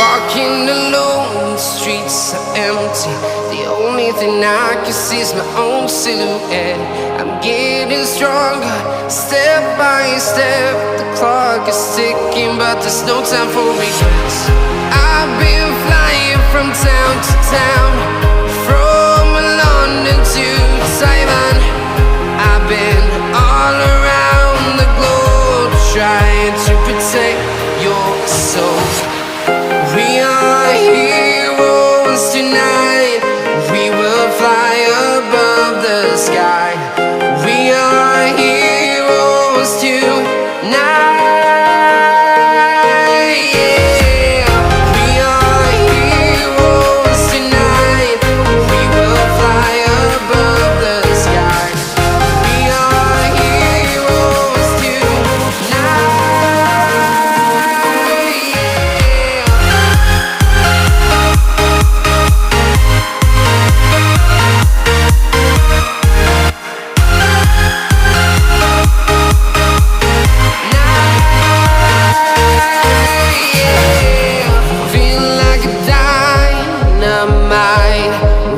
Walking alone, the streets are empty. The only thing I can see is my own silhouette. I'm getting stronger, step by step. The clock is ticking, but there's no time for regrets. I've been flying from town to town, from London to Taiwan. I've been all around the globe, trying to protect your soul. We are heroes tonight. We will fly above the sky. We are heroes tonight. Yeah. We are heroes tonight. We will fly above the sky. We are heroes tonight.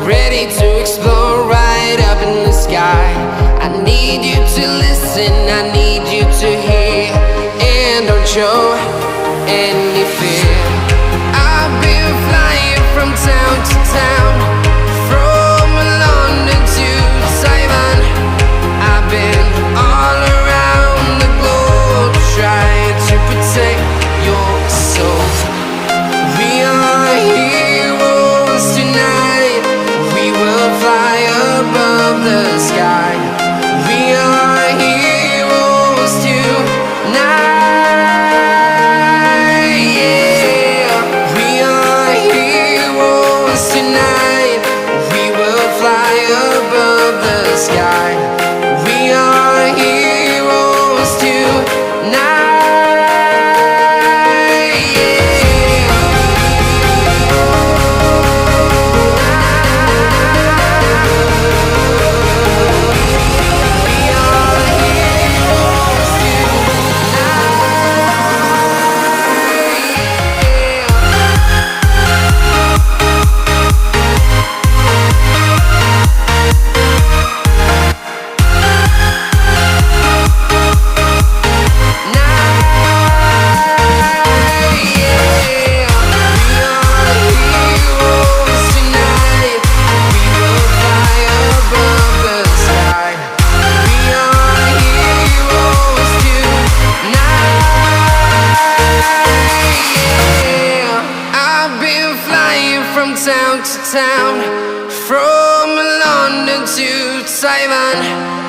Ready to explore right up in the sky. I need you to listen, I need you to hear, and don't show any fear. I've been flying from town to town, from London to Taiwan. I've been all around the globe, trying to protect your soul. We are heroes tonight. We will fly above the sky. We are heroes tonight. Yeah. We are heroes tonight. We will fly above the sky. We are heroes tonight. From town to town, from London to Taiwan.